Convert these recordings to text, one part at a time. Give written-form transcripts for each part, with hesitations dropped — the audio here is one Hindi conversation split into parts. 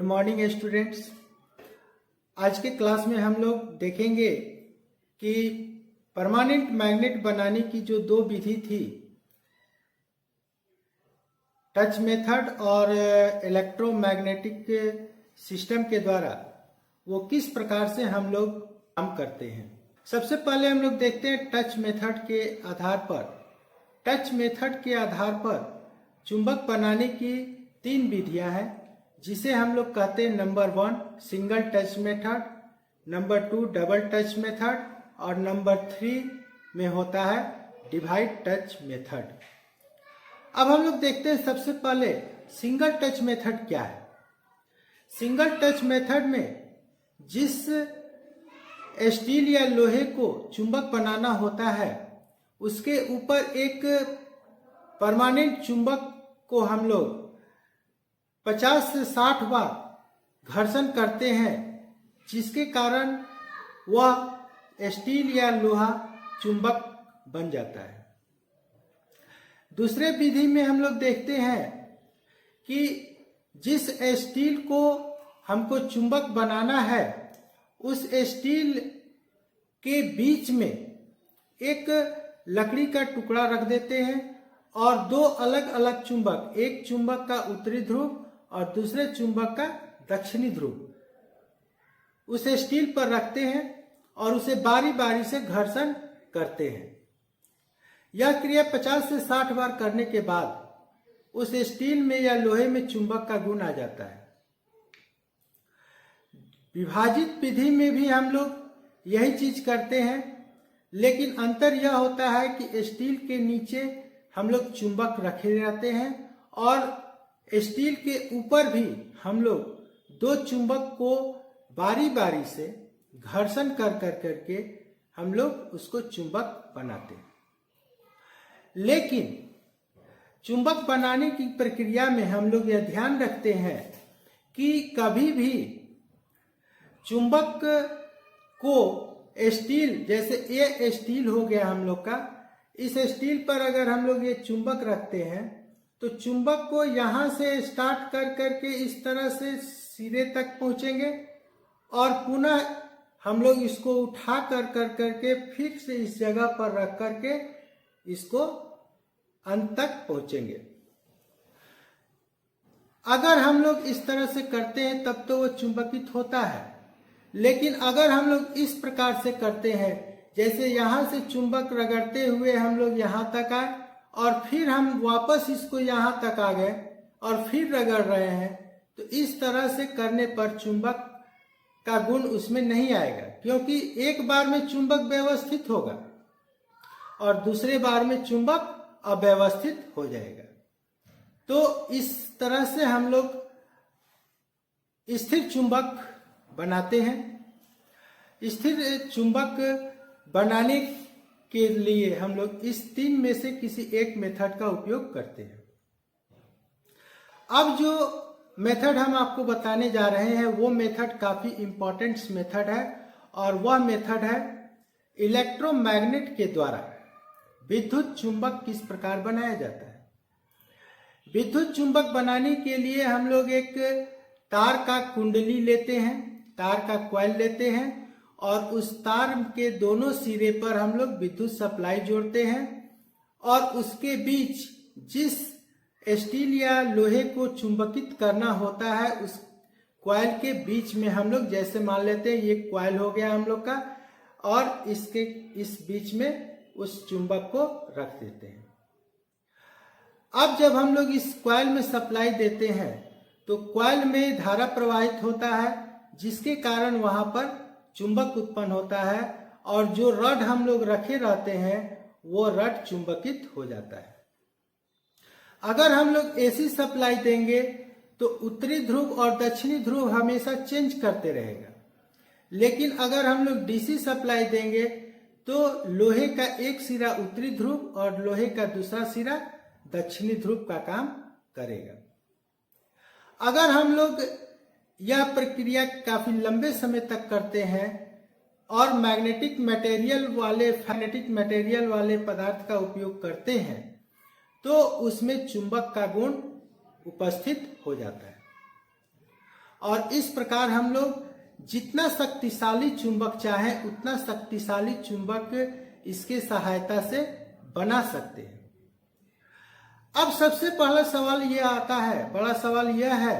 Good morning students. आज के क्लास में हम लोग देखेंगे कि परमानेंट मैग्नेट बनाने की जो दो विधि थी, टच मेथड और इलेक्ट्रोमैग्नेटिक सिस्टम के द्वारा, वो किस प्रकार से हम लोग काम करते हैं। सबसे पहले हम लोग देखते हैं टच मेथड के आधार पर। टच मेथड के आधार पर चुंबक बनाने की तीन विधियां हैं, जिसे हम लोग कहते हैं number 1 single touch method, number 2 double touch method और नंबर 3 में होता है डिवाइड टच मेथड। अब हम लोग देखते हैं सबसे पहले सिंगल टच मेथड क्या है। सिंगल टच मेथड में जिस स्टील या लोहे को चुंबक बनाना होता है, उसके ऊपर एक परमानेंट चुंबक को हम लोग 50 से 60 बार घर्षण करते हैं, जिसके कारण वह स्टील या लोहा चुंबक बन जाता है। दूसरे विधि में हम लोग देखते हैं कि जिस स्टील को हमको चुंबक बनाना है, उस स्टील के बीच में एक लकड़ी का टुकड़ा रख देते हैं और दो अलग अलग चुंबक, एक चुंबक का उत्तरी ध्रुव और दूसरे चुंबक का दक्षिणी ध्रुव उस स्टील पर रखते हैं और उसे बारी बारी से घर्षण करते हैं। यह क्रिया 50 से 60 बार करने के बाद उस स्टील में या लोहे में चुंबक का गुण आ जाता है। विभाजित विधि में भी हम लोग यही चीज करते हैं, लेकिन अंतर यह होता है कि स्टील के नीचे हम लोग चुंबक रखे रहते हैं और स्टील के ऊपर भी हम लोग दो चुंबक को बारी बारी से घर्षण कर करके हम लोग उसको चुंबक बनाते हैं। लेकिन चुंबक बनाने की प्रक्रिया में हम लोग यह ध्यान रखते हैं कि कभी भी चुंबक को स्टील, जैसे ये स्टील हो गया हम लोग का, इस स्टील पर अगर हम लोग ये चुंबक रखते हैं तो चुंबक को यहां से स्टार्ट कर करके इस तरह से सिरे तक पहुंचेंगे और पुनः हम लोग इसको उठा कर करके फिर से इस जगह पर रख करके इसको अंत तक पहुंचेंगे। अगर हम लोग इस तरह से करते हैं तब तो वो चुंबकित होता है, लेकिन अगर हम लोग इस प्रकार से करते हैं, जैसे यहां से चुंबक रगड़ते हुए हम लोग यहां तक आए और फिर हम वापस इसको यहां तक आ गए और फिर रगड़ रहे हैं, तो इस तरह से करने पर चुंबक का गुण उसमें नहीं आएगा, क्योंकि एक बार में चुंबक व्यवस्थित होगा और दूसरे बार में चुंबक अव्यवस्थित हो जाएगा। तो इस तरह से हम लोग स्थिर चुंबक बनाते हैं। स्थिर चुंबक बनाने के लिए हम लोग इस तीन में से किसी एक मेथड का उपयोग करते हैं। अब जो मेथड हम आपको बताने जा रहे हैं वो मेथड काफी इंपॉर्टेंट मेथड है और वह मेथड है इलेक्ट्रोमैग्नेट के द्वारा विद्युत चुंबक किस प्रकार बनाया जाता है। विद्युत चुंबक बनाने के लिए हम लोग एक तार का कुंडली लेते हैं, तार का कॉइल लेते हैं और उस तार के दोनों सिरे पर हम लोग विद्युत सप्लाई जोड़ते हैं और उसके बीच जिस स्टील या लोहे को चुंबकित करना होता है, उस कॉइल के बीच में हम लोग, जैसे मान लेते हैं ये कॉइल हो गया हम लोग का, और इसके इस बीच में उस चुंबक को रख देते हैं। अब जब हम लोग इस कॉइल में सप्लाई देते हैं तो कॉइल में धारा प्रवाहित होता है, जिसके कारण वहां पर चुंबक उत्पन्न होता है और जो रड हम लोग रखे रहते हैं वो रड चुंबकित हो जाता है। अगर हम लोग एसी सप्लाई देंगे तो उत्तरी ध्रुव और दक्षिणी ध्रुव हमेशा चेंज करते रहेगा, लेकिन अगर हम लोग डीसी सप्लाई देंगे तो लोहे का एक सिरा उत्तरी ध्रुव और लोहे का दूसरा सिरा दक्षिणी ध्रुव का काम करेगा। अगर हम लोग यह प्रक्रिया काफी लंबे समय तक करते हैं और मैग्नेटिक मटेरियल वाले पदार्थ का उपयोग करते हैं, तो उसमें चुंबक का गुण उपस्थित हो जाता है। और इस प्रकार हम लोग जितना शक्तिशाली चुंबक चाहे उतना शक्तिशाली चुंबक इसके सहायता से बना सकते हैं। अब सबसे पहला सवाल यह आता है, बड़ा सवाल यह है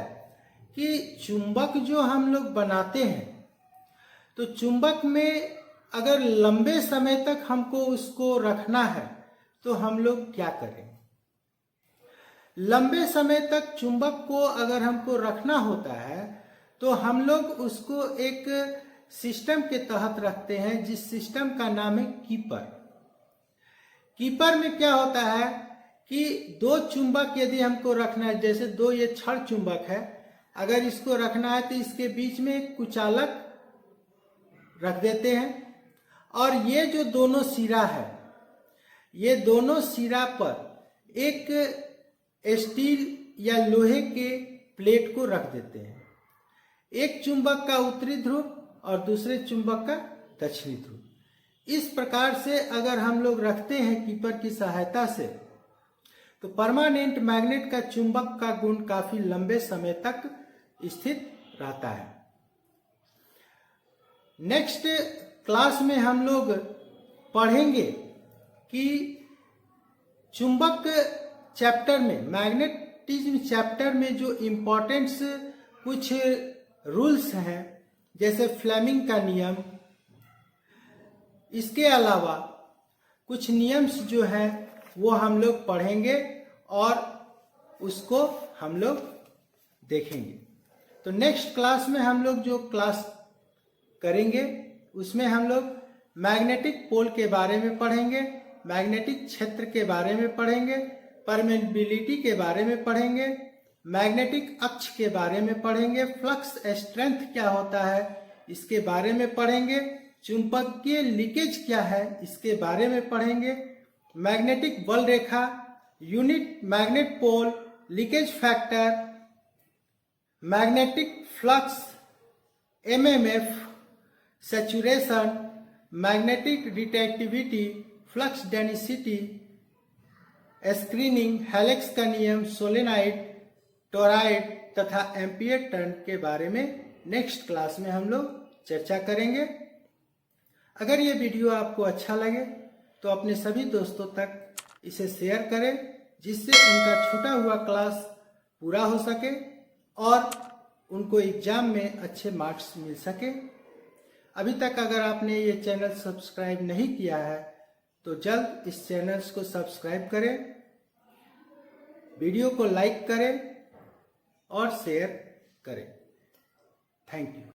कि चुंबक जो हम लोग बनाते हैं तो चुंबक में अगर लंबे समय तक हमको उसको रखना है तो हम लोग क्या करें। लंबे समय तक चुंबक को अगर हमको रखना होता है तो हम लोग उसको एक सिस्टम के तहत रखते हैं, जिस सिस्टम का नाम है कीपर। कीपर में क्या होता है कि दो चुंबक यदि हमको रखना है, जैसे दो ये छड़ चुंबक है, अगर इसको रखना है तो इसके बीच में एक कुचालक रख देते हैं और ये जो दोनों सिरा है, ये दोनों सिरा पर एक स्टील या लोहे के प्लेट को रख देते हैं। एक चुंबक का उत्तरी ध्रुव और दूसरे चुंबक का दक्षिणी ध्रुव। इस प्रकार से अगर हम लोग रखते हैं कीपर की सहायता से तो परमानेंट मैग्नेट का चुंबक का गुण काफी लंबे समय तक स्थित रहता है। नेक्स्ट क्लास में हम लोग पढ़ेंगे कि चुंबक चैप्टर में, मैग्नेटिज्म चैप्टर में जो इम्पोर्टेंट्स कुछ रूल्स हैं, जैसे फ्लेमिंग का नियम, इसके अलावा कुछ नियम्स जो है वो हम लोग पढ़ेंगे और उसको हम लोग देखेंगे। तो नेक्स्ट क्लास में हम लोग जो क्लास करेंगे उसमें हम लोग मैग्नेटिक पोल के बारे में पढ़ेंगे, मैग्नेटिक क्षेत्र के बारे में पढ़ेंगे, परमेबिलिटी के बारे में पढ़ेंगे, मैग्नेटिक अक्ष के बारे में पढ़ेंगे, फ्लक्स स्ट्रेंथ क्या होता है इसके बारे में पढ़ेंगे, चुंबकीय लीकेज क्या है इसके बारे में पढ़ेंगे, मैग्नेटिक बल रेखा, unit magnet pole, leakage factor, magnetic flux, MMF, saturation, magnetic retentivity, flux density, screening, helix का नियम, सोलेनाइड, टोरॉइड तथा एम्पियर टर्न के बारे में नेक्स्ट क्लास में हम लोग चर्चा करेंगे। अगर ये वीडियो आपको अच्छा लगे तो अपने सभी दोस्तों तक इसे शेयर करें, जिससे उनका छूटा हुआ क्लास पूरा हो सके और उनको एग्जाम में अच्छे मार्क्स मिल सके। अभी तक अगर आपने ये चैनल सब्सक्राइब नहीं किया है तो जल्द इस चैनल को सब्सक्राइब करें, वीडियो को लाइक करें और शेयर करें। Thank you.